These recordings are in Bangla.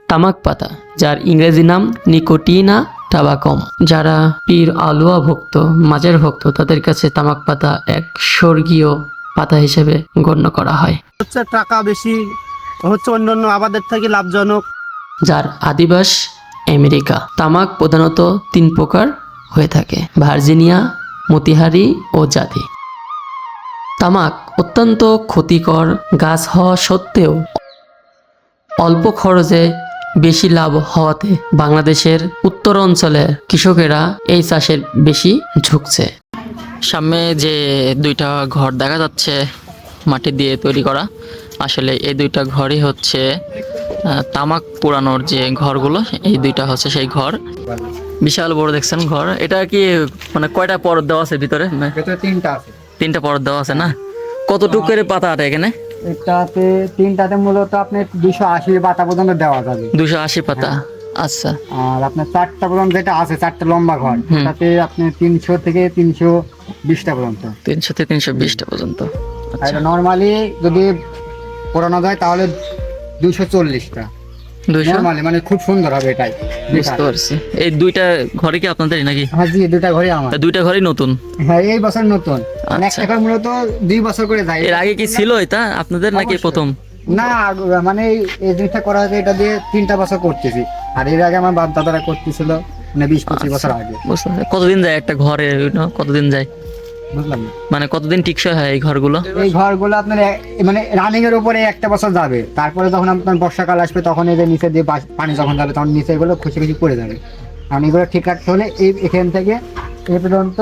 তামাক পাতা, যার ইংরেজি নাম নিকোটিনা টাবাকম। যারা পীর আলুয়া ভক্ত, মাজার ভক্ত, তাদের কাছে তামাক পাতা এক স্বর্গীয় পাতা হিসেবে গণ্য করা হয়। হচ্ছে টাকা বেশি, হচ্ছে অন্যান্য আবাদের থেকে লাভজনক। যার আদিবাস আমেরিকা। তামাক প্রধানত 3 প্রকার হয়ে থাকে: ভার্জিনিয়া, মতিহারি ও জাতি। তামাক অত্যন্ত ক্ষতিকর গাছ হওয়া সত্ত্বেও অল্প খরচে বেশি লাভ হওয়াতে বাংলাদেশের উত্তর অঞ্চলের কৃষকেরা এই চাষের বেশি ঝুঁকছে। সামনে যে 2টা ঘর দেখা যাচ্ছে মাটি দিয়ে তৈরি করা, আসলে এই 2টা ঘরই হচ্ছে তামাক পোড়ানোর যে ঘরগুলো, এই 2টা হচ্ছে সেই ঘর। বিশাল বড় দেখছেন ঘর। এটা কি মানে কয়টা পরত দেওয়া আছে ভিতরে? ভেতরে 3টা আছে। 3টা পরত দেওয়া আছে না? কতটুকু করে পাতা আটে এখানে? এটাতে 3টাতে মূলত আপনার 280 পাতা পর্যন্ত দেওয়া যাবে। 280 পাতা। আচ্ছা। আর আপনার 4টা পর্যন্ত যেটা আছে, 4টা লম্বা ঘর, তাতে আপনি 300 থেকে 320টা পর্যন্ত। 300 থেকে 320টা পর্যন্ত। আর এটা নরমালি যদি পোড়ানো যায় তাহলে 240টা 200? নরমালি, মানে খুব সুন্দর হবে এটাই। বুঝতে পারছি। এই 2টা ঘরে কি আপনাদেরই নাকি? হ্যাঁ জি, 2টা ঘরই আমার। 2টা ঘরই নতুন? হ্যাঁ, এই বছর নতুন। মানে আচ্ছা। একটা ঘর মূলত 2 বছর করে যায়। এর আগে কি ছিল এটা আপনাদের নাকি অবশ্যই। প্রথম? না, মানে এই জিনিসটা করা হয়েছে, এটা দিয়ে 3টা বছর করতেছি। আর এর আগে আমার বাপ দাদারা করতেছিল, মানে 20-25 বছর আগে। বুঝতে পারছি। কতদিন যায় একটা ঘরে? কতদিন যায় বুঝলাম না। মানে কতদিন টিকসই হয় এই ঘরগুলো? এই ঘরগুলো আপনার মানে রানিং এর উপরে 1টা বছর যাবে। তারপরে যখন আপনার বর্ষাকাল আসবে, তখন এদের নিচে দিয়ে পানি যখন যাবে, তখন নিচে এগুলো খুশি খুশি পড়ে যাবে। আর এগুলো ঠিক রাখতে হলে এখান থেকে এই পর্যন্ত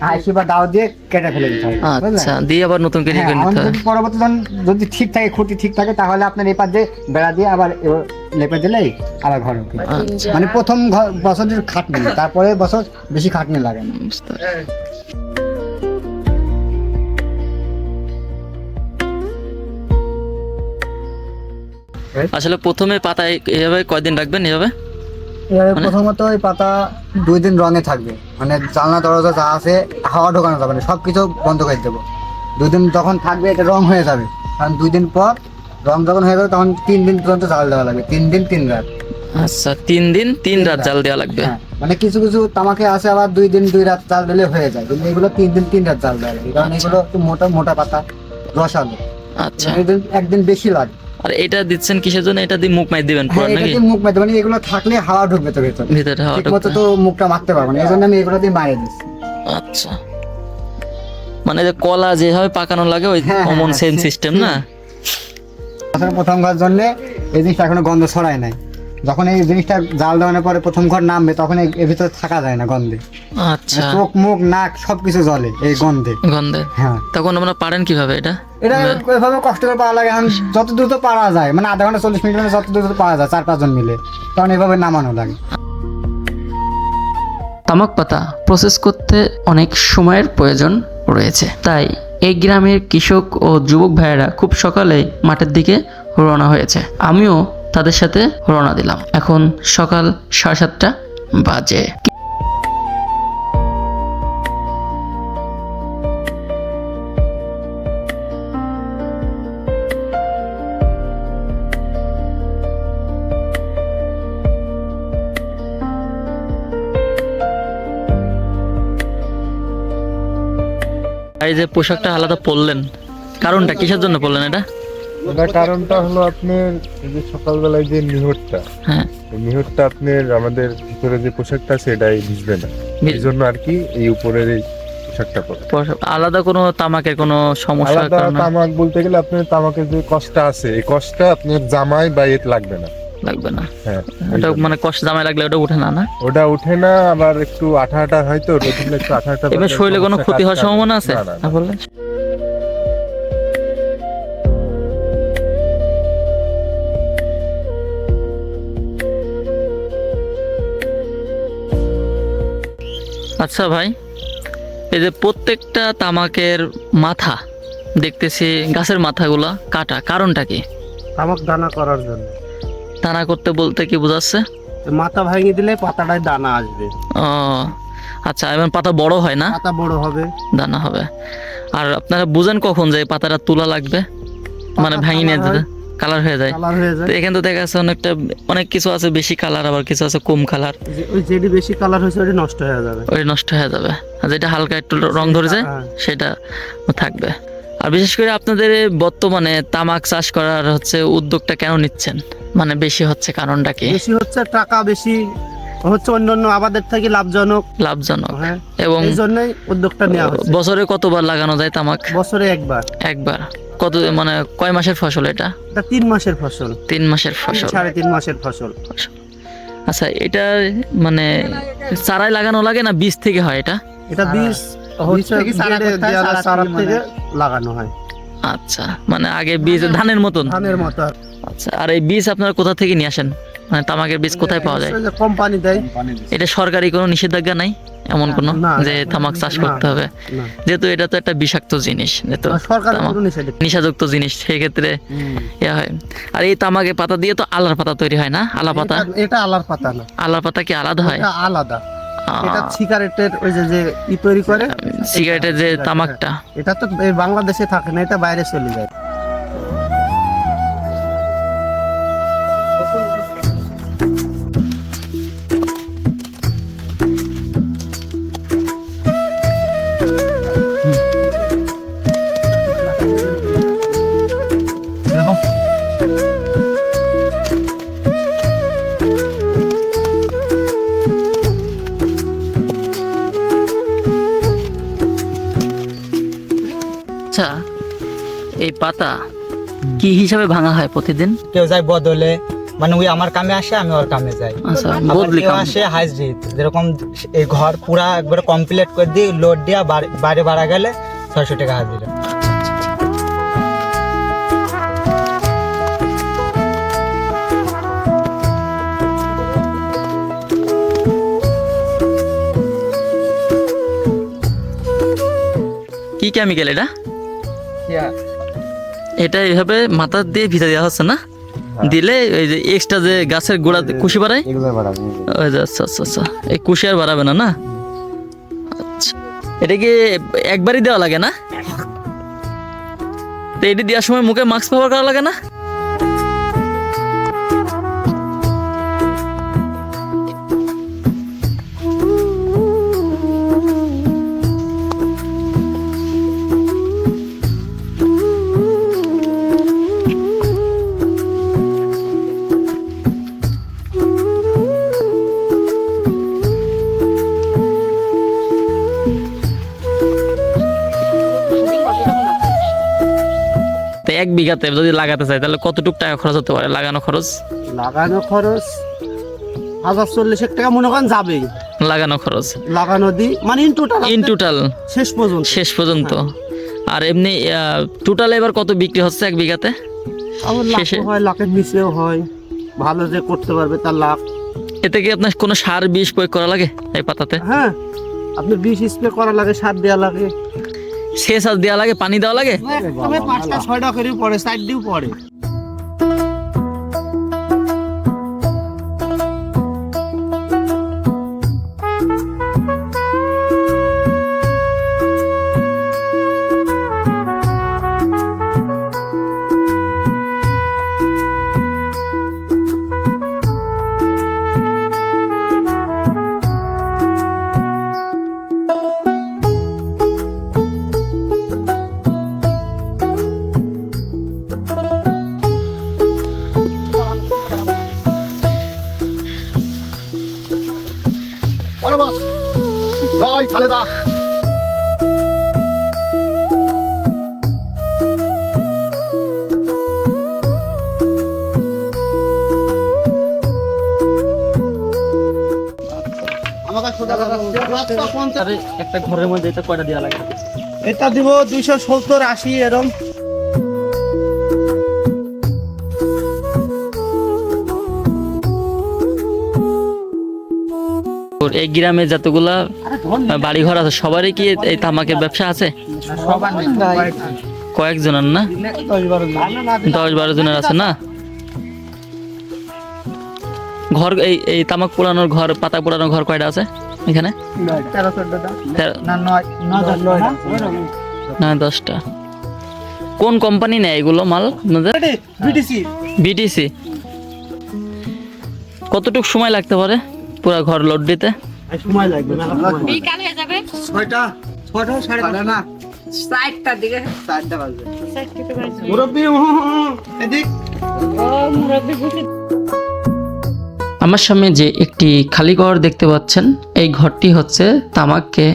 আইসি বা দাও দিয়ে কেটে ফেলে দিতে হবে। আচ্ছা, দিয়ে আবার নতুন করে হ্যাঁ, নিতে হয়। পরবর্তী যদি ঠিক থাকে, খুঁটি ঠিক থাকে, তাহলে আপনার এই পাশ দিয়ে বেড়া দিয়ে আবার লেপে দিলেই আবার ঘর উঠবে। আচ্ছা। মানে প্রথম বছরের খাটনি, তারপরে বছর বেশি খাটনি লাগে না। বুঝতে পারছি। আসলে প্রথমে পাতায় এভাবে কয়দিন রাখবেন এভাবে? এভাবে প্রথমত এই পাতা 2 দিন রঙে থাকবে, মানে জানলা দরজা যা আছে হাওয়া ঢোকানো যাবে না, সবকিছু বন্ধ করে দেবো। 2 দিন যখন থাকবে এটা রং হয়ে যাবে, কারণ 2 দিন পর রং যখন হয়ে যাবে তখন 3 দিন পর্যন্ত জাল দেওয়া লাগবে। 3 দিন 3 রাত। আচ্ছা, 3 দিন 3 রাত জাল দেওয়া লাগবে। হ্যাঁ, মানে কিছু কিছু তামাকে আছে আবার 2 দিন 2 রাত জাল দিলে হয়ে যায়, কিন্তু এগুলো 3 দিন 3 রাত জাল দেওয়া লাগবে, কারণ এগুলো একটু মোটা মোটা পাতা, রসালো। আচ্ছা। একদিন বেশি লাগে। আর এটা দিচ্ছেন কিসের জন্য? এটা দিয়ে মুখ মাই দিবেন হ্যাঁ, পুরো এটা নাকি? দিয়ে মুখ মারতে, মানে এগুলো থাকলে হাওয়া ঢুকবে তো ভেতরে, ভিতরে হাওয়া ঠিক মতো ঢুকবে। তো মুখটা মারতে পারবো না, এই জন্য আমি এগুলো দিয়ে মারিয়ে দিচ্ছি। আচ্ছা, মানে যে কলা যেভাবে পাকানো লাগে ওই হ্যাঁ, কমন হ্যাঁ, সেন্স হ্যাঁ, সিস্টেম না? বছরের প্রথম ঘর জন্য এই জিনিসটা এখনো গন্ধ ছড়ায় নাই। যখন এই জিনিসটা জাল দেওয়ানোর পরে প্রথম ঘর নামবে, তখন এর ভিতরে থাকা যায় না গন্ধে। আচ্ছা, চোখ মুখ নাক সবকিছু জ্বলে এই গন্ধে। গন্ধে। হ্যাঁ, তখন আমরা পারেন কিভাবে এটা? এটা এভাবে কষ্ট করে পাওয়া লাগে। এখন যত দ্রুত পারা যায়, মানে আধা ঘন্টা 40 মিনিট যত দ্রুত পাওয়া যায় 4-5 জন মিলে, তখন এভাবে নামানো লাগে। তামাক পাতা প্রসেস করতে অনেক সময়ের প্রয়োজন রয়েছে, তাই এই গ্রামের কৃষক ও যুবক ভাইয়েরা খুব সকালেই মাঠের দিকে রওনা হয়েছে। আমিও তাদের সাথে রওনা দিলাম। এখন সকাল 7:30 বাজে। এই যে পোশাকটা আলাদা পরলেন, কারণটা কিসের জন্য পরলেন এটা? এটার কারণটা হলো আপনার এই যে সকালবেলায় যে নিহরটা, হ্যাঁ, এই নিহরটা আপনার আমাদের ভিতরে যে পোশাকটা আছে এটাই ভিজবে না, এই জন্য আর কি এই উপরের এই পোশাকটা পরে। আলাদা কোনো তামাকের কোনো সমস্যার আলাদা কারণে তামাক বলতে গেলে আপনার তামাকের যে কষ্টটা আছে, এই কষ্টটা আপনার জামাই বা এত লাগবে না। লাগবে না? হ্যাঁ, ওটা মানে কষ্ট জামাই লাগলে ওটা উঠে না? না, ওটা উঠে না, আবার একটু আঠা আঠা হয়তো, ওটা দিলে একটু আঠা আঠা। এবার শরীরে কোনো ক্ষতি হওয়ার সম্ভাবনা আছে না, না, না বললে? আচ্ছা ভাই, এই যে প্রত্যেকটা তামাকের মাথা দেখতেছি, গাছের মাথাগুলা কাটা, কারণটা কি? তামাক দানা করার জন্য। দানা করতে বলতে কি বোঝাচ্ছে? মাথা ভাঙিয়ে দিলে পাতাটায় দানা আসবে। ও আচ্ছা, এবং পাতা বড় হয় না, পাতা বড় হবে, দানা হবে। আর আপনারা বুঝেন কখন যে এই পাতাটা তোলা লাগবে, মানে পাতা ভাঙি নিয়ে তোলা যেতে? হয় কালার হয়ে যায়। কালার হয়ে যায়। তো এখানে তো দেখা যাচ্ছে অনেক কিছু আছে বেশি কালার, আবার কিছু আছে কম কালার। ওই যেটি বেশি কালার হয়েছে ওটি নষ্ট হয়ে যাবে। ওই নষ্ট হয়ে যাবে, আর যেটা হালকা একটু রং ধরেছে হ্যাঁ। সেটা থাকবে। আর বিশেষ করে আপনাদের বর্তমানে তামাক চাষ করার উদ্যোগটা কেন নিচ্ছেন, মানে বেশি হচ্ছে কারণটা কি? বেশি হচ্ছে টাকা বেশি হচ্ছে, অন্যান্য আবাদের থেকে লাভজনক। হ্যাঁ, এবং এই জন্যই উদ্যোগটা নেওয়া হচ্ছে। বছরে কতবার লাগানো যায় তামাক? বছরে একবার। একবার। কত মানে কয় মাসের ফসল এটা? এটা 3 মাসের ফসল। 3 মাসের ফসল, 3.5 মাসের ফসল। আচ্ছা, এটা মানে চারাই লাগানো লাগে না বীজ থেকে হয় এটা? এটা বীজ হচ্ছে চারা থেকে লাগানো হয়। আচ্ছা, মানে আগে বীজ ধানের মতন। ধানের মতো। আচ্ছা, আর এই বীজ আপনারা কোথা থেকে নিয়ে আসেন? মানে তামাকের বীজ কোথায় পাওয়া যায়? কোম্পানি দেয়। এটা সরকারি কোনো নিষেধাজ্ঞা নাই এমন কোনো না, যে তামাক চাষ করতে হবে? না। যেহেতু এটা তো একটা বিষাক্ত জিনিস, যেহেতু সরকার তামাক কোনো নিষেধাজ্ঞা। নেশাযুক্ত জিনিস, সেক্ষেত্রে ইয়া হয়। আর এই তামাকের পাতা দিয়ে তো আলার পাতা তৈরি হয় না? আলা পাতা? এটা আলার পাতা না, আলার পাতা কি আলাদা হয়? এটা আলাদা। এটা সিগারেটের ওই যে ই তৈরি করে, সিগারেটের যে তামাকটা। এটা তো এই বাংলাদেশে থাকে না, এটা বাইরে চলে যায়। আচ্ছা, এই পাতা কি হিসাবে ভাঙা হয় প্রতিদিন? কেউ যায় বদলে, মানে ওই আমার কামে আসে, আমি ওর কামে যাই। আচ্ছা, আবার বদলি কেউ কাম। আসে হাজির, যেরকম এই ঘর পুরা একবার কমপ্লিট করে দিই, লোড দিয়া বাইরে বাড়া গেলে 600 টাকা হাজিরা। কি কেমিক্যাল এটা? এটা এইভাবে মাথা দিয়ে ভিজা দেওয়া হচ্ছে না? দিলে ওই যে এক্সট্রা যে গাছের গোড়া কুশি বাড়ায়, এগুলো বাড়াবে। ওই যে আচ্ছা আচ্ছা আচ্ছা, এই কুশি আর বাড়াবে না, না? আচ্ছা, এটা কি একবারই দেওয়া লাগে না? তো এটি দেওয়ার সময় মুখে মাস্ক ব্যবহার করা লাগে না? তো 1 বিঘাতে যদি লাগাতে চাই তাহলে কতটুকু টাকা খরচ হতে পারে? লাগানো খরচ? লাগানো খরচ 1040 টাকা মনে করেন যাবে। লাগানো খরচ লাগানো দি মানে ইন টোটাল শেষ পর্যন্ত। আর এমনি টোটাল এবার কত বিক্রি হচ্ছে 1 বিঘাতে? আমার লাখ শেষে? হয়, লাখের নিচেও হয়। ভালো যে করতে পারবে তার লাভ। এতে কি আপনার কোনো সার বিষ প্রয়োগ করা লাগে এই পাতাতে? হ্যাঁ, আপনি বিষ স্প্রে করা লাগে, সার দেওয়া লাগে, সেচ আর দেওয়া লাগে, পানি দেওয়া লাগে? তবে 5টা 6টা করে পড়ে, সাইড দিও পড়ে। একটা ঘরের মধ্যে এটা কয়টা দেওয়া লাগে? এটা দিব 270 80 এরকম। এই গ্রামে যতগুলা বাড়ি ঘর আছে সবারই কি এই তামাকের ব্যবসা আছে? কয়েকজনের না? 10-12 জনের আছে না? ঘর এই তামাক পোড়ানোর ঘর, পাতা পোড়ানোর ঘর কয়টা আছে এখানে? 13-14টা তেরো- না 9 10টা। না 10টা। কোন কোম্পানি নেয় এগুলো মাল আপনাদের? বিটিসি। কতটুকু সময় লাগতে পারে পুরো ঘর লোড দিতে? সময় লাগবে না, বিকাল হয়ে যাবে 6টা 6টা না 4টার দিকে। 4টা বাজবে। মুরব্বি এদিক ও মুরব্বি বুঝি আমার সামনে যে একটি খালি ঘর দেখতে পাচ্ছেন, এই ঘরটি হচ্ছে তামাককে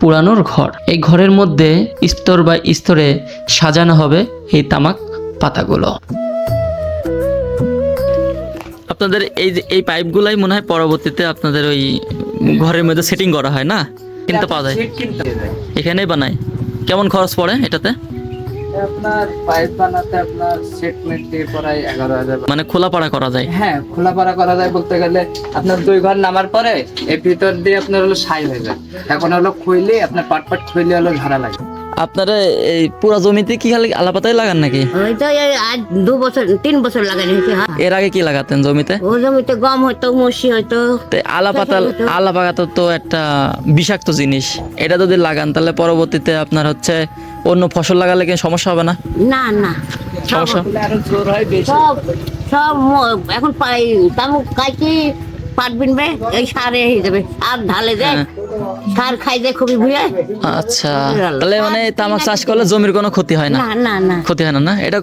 পুরানোর ঘর। এই ঘরের মধ্যে স্তর বা স্তরে সাজানো হবে এই তামাক পাতাগুলো। আপনাদের এই যে এই পাইপগুলাই মনে হয় পরবর্তীতে আপনাদের ওই ঘরের মধ্যে সেটিং করা হয় না, কিনতে পাওয়া যায়, এখানেই বানায়। কেমন খরচ পড়ে এটাতে? আপনার পাইপ বানাতে আপনার সেটমেন্ট দিয়ে প্রায় 11,000। মানে খোলাপাড়া করা যায়? হ্যাঁ, খোলাপাড়া করা যায় বলতে গেলে আপনার 2 ঘর নামার পরে এর ভিতর দিয়ে আপনার হলো সাই হয়ে যায়। এখন হলো খুইলে আপনার পাট খুইলে হলো ঝাড়া লাগে। আপনারা এই পুরা জমিতে কি খালি আলাপাতাই লাগান নাকি? ওই তো এই আজ 2 বছর 3 বছর লাগানো হয়েছে। হ্যাঁ, এর আগে কি লাগাতেন জমিতে? ও জমিতে গম হয়তো, মসি হয়তো। আলাপাতা তো একটা বিষাক্ত জিনিস, এটা যদি লাগান তাহলে পরবর্তীতে আপনার হচ্ছে অন্য ফসল লাগালে কি সমস্যা হবে না? না না, সমস্যা আরো জোর হয় বেশি। সব সব এখন পাই তামুক কাইকি পাট বিনবে, এই সারে হয়ে যাবে। আর ঢালে যায়, সার খাই যায় খুবই ভুয়ে। আচ্ছা, তাহলে মানে তামাক চাষ করলে জমির কোনো ক্ষতি হয় না? না না না, ক্ষতি হয় না না এটা।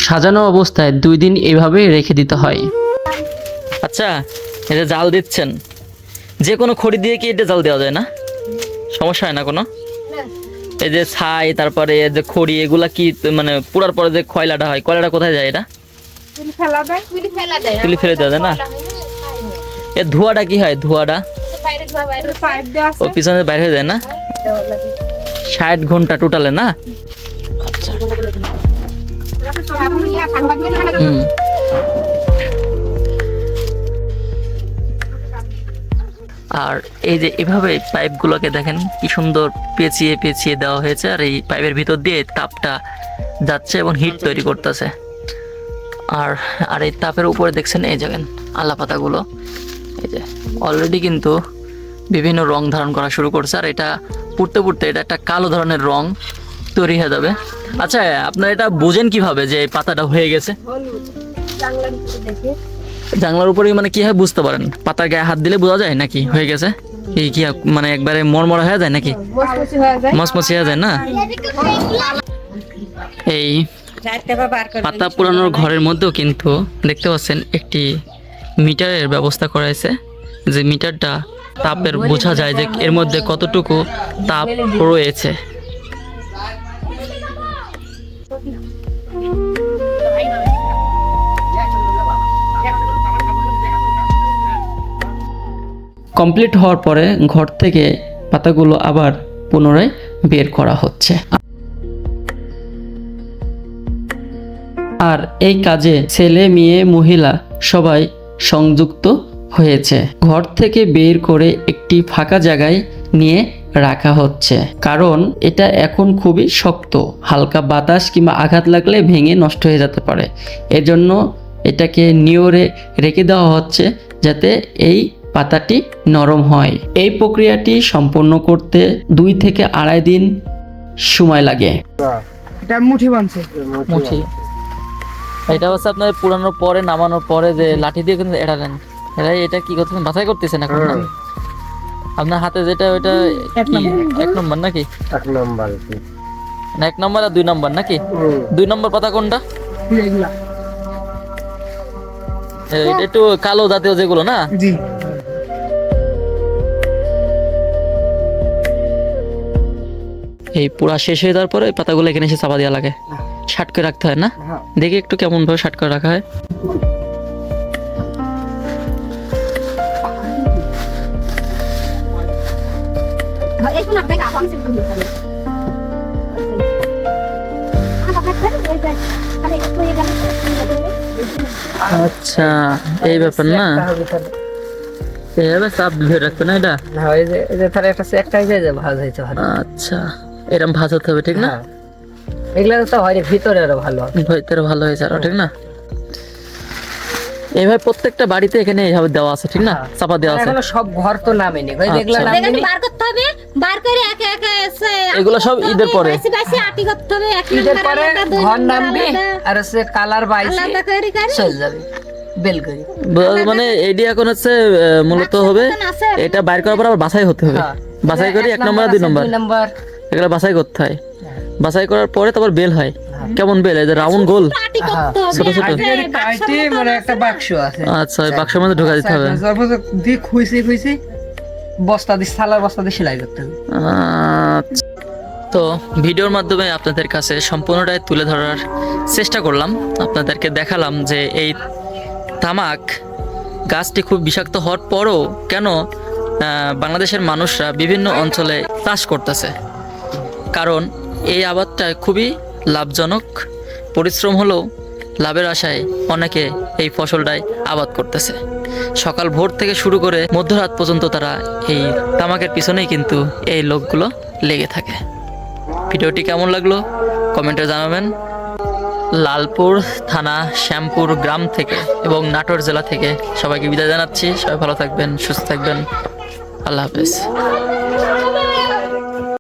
সাজানো অবস্থায় 2 দিন এইভাবে রেখে দিতে হয়। আচ্ছা, এটা জাল দিচ্ছেন, যে কোনো খড়ি দিয়ে কি এটা জাল দেওয়া যায় না? সমস্যা হয় না কোনো? এই যে ছাই, তারপরে এই যে খড়ি, এগুলা কি মানে পুরার পরে যে কয়লাটা হয়, কয়লাটা কোথায় যায়? এটা তুলি ফেলে দেওয়া যায় না? এর ধোঁয়াটা কি হয়? ধোঁয়াটা ও পিছনে বাইরে হয়ে যায় না? 60 ঘন্টা টোটালে না? আচ্ছা। হুম। আর এই যে এভাবে পাইপগুলোকে দেখেন কি সুন্দর পেঁচিয়ে পেঁচিয়ে দেওয়া হয়েছে, আর এই পাইপের ভিতর দিয়ে তাপটা যাচ্ছে এবং হিট তৈরি করতেছে। আর আর এই তাপের উপরে দেখছেন এই দেখেন আলাপাতাগুলো, এই যে অলরেডি কিন্তু বিভিন্ন রং ধারণ করা শুরু করছে, আর এটা পুড়তে পুড়তে এটা একটা কালো ধরনের রং তৈরি হয়ে যাবে। আচ্ছা, আপনারা এটা বোঝেন কিভাবে যে এই পাতাটা হয়ে গেছে? জানলার উপরে মানে কি হয় বুঝতে পারেন? পাতার গায়ে হাত দিলে বোঝা যায় নাকি হয়ে গেছে? এই কি মানে একবারে মরমরা হয়ে যায় নাকি? মচমচে হয়ে যায় না? এই পাতা পুরানোর ঘরের মধ্যেও কিন্তু দেখতে পাচ্ছেন একটি মিটারের ব্যবস্থা করা হয়েছে, যে মিটারটা তাপের বোঝা যায় যে এর মধ্যে কতটুকু তাপ রয়েছে। কমপ্লিট হওয়ার পরে ঘর থেকে পাতাগুলো আবার পুনরায় বের করা হচ্ছে। আর এই কাজে ছেলে মেয়ে মহিলা সবাই সংযুক্ত হয়েছে। ঘর থেকে বের করে একটি ফাঁকা জায়গায় নিয়ে রাখা হচ্ছে, কারণ এটা এখন খুবই শক্ত, হালকা বাতাস কিংবা আঘাত লাগলে ভেঙে নষ্ট হয়ে যেতে পারে। এজন্য এটাকে নিয়রে রেখে দেওয়া হচ্ছে যাতে এই পাতাটি নরম হয়। এই প্রক্রিয়াটি সম্পন্ন করতে 2 থেকে 2.5 দিন সময় লাগে। এটা মুঠি বানছে। মুঠি এটা হচ্ছে আপনার পুরানোর পরে নামানোর পরে যে লাঠি দিয়ে কিন্তু এটা নেন, এটা কি করতেছেন? বাছাই করতেছেন এখন না? আপনার হাতে যেটা ওইটা কি 1 নম্বর নাকি? 1 নাম্বার না 1 নম্বর আর 2 নম্বর নাকি? 2 নম্বর পাতা কোনটা? একটু কালো জাতীয় যেগুলো না? জি। এই পুরা শেষ হয়ে যাওয়ার পরে ওই পাতাগুলো এখানে এসে চাপা দেওয়া লাগে, শার্ট করে রাখতে হয় না? দেখি একটু কেমন ভাবে শার্ট করে রাখা হয়। আচ্ছা, এই ব্যাপার না? এইভাবে চাপ ধরে রাখবে না এটা? হ্যাঁ, এই যে তাহলে একটা একটা হয়ে যায়, ভাজ হয়েছে ভালো। আচ্ছা, এরকম ভাজ হতে হবে, ঠিক না? এগুলো তো হয় ভিতরে আরো ভালো ভিতরে ভালো হয়েছে আরো, ঠিক না? এইভাবে প্রত্যেকটা বাড়িতে এখানে এইভাবে দেওয়া আছে, ঠিক না? চাপা দেওয়া আছে। এখনো সব ঘর তো নামেনি, ওই যেগুলো আচ্ছা। নামেনি বার করতে হবে, বার করে একে একে এগুলো সব ঈদের পরে? বেশি বেশি আটি করতে হবে, এক ঈদের নাম্বার পরে আলাদা, দুই ঘর নাম্বার নামবে আলাদা, আর হচ্ছে কালার বাইছে আলাদা করে করে চলে যাবে বেল করে। মানে এডি এখন হচ্ছে মূলত হবে এটা বাইর করার পর আবার বাছাই হতে হবে। হ্যাঁ। বাছাই করে 1 নম্বর আর 2 নম্বর 2 নম্বর এগুলো বাছাই করতে হয়। বাছাই করার পরে তারপর বেল হয়। কেমন বেল? এই যে রাউন্ড গোল? আটি করতে হবে, ছোট ছোট। আর কাইটি মানে একটা বাক্স আছে, আচ্ছা, ওই বাক্সের মধ্যে ঢোকা দিতে হবে। তারপর দিয়ে খুইছি বস্তা দিয়ে সালার বস্তা দিয়ে সেলাই করতে হবে। আচ্ছা। তো ভিডিওর মাধ্যমে আপনাদের কাছে সম্পূর্ণটাই তুলে ধরার চেষ্টা করলাম, আপনাদেরকে দেখালাম যে এই তামাক গাছটি খুব বিষাক্ত হওয়ার পরও কেন বাংলাদেশের মানুষরা বিভিন্ন অঞ্চলে চাষ করতেছে। কারণ এই আবাদটা খুবই লাভজনক, পরিশ্রম হলেও লাভের আশায় অনেকে এই ফসলটাই আবাদ করতেছে। সকাল ভোর থেকে শুরু করে মধ্যরাত পর্যন্ত তারা এই তামাকের পিছনেই কিন্তু এই লোকগুলো লেগে থাকে। ভিডিওটি কেমন লাগলো কমেন্টে জানাবেন। লালপুর থানা, শ্যামপুর গ্রাম থেকে এবং নাটোর জেলা থেকে সবাইকে বিদায় জানাচ্ছি। সবাই ভালো থাকবেন, সুস্থ থাকবেন। আল্লাহ হাফেজ।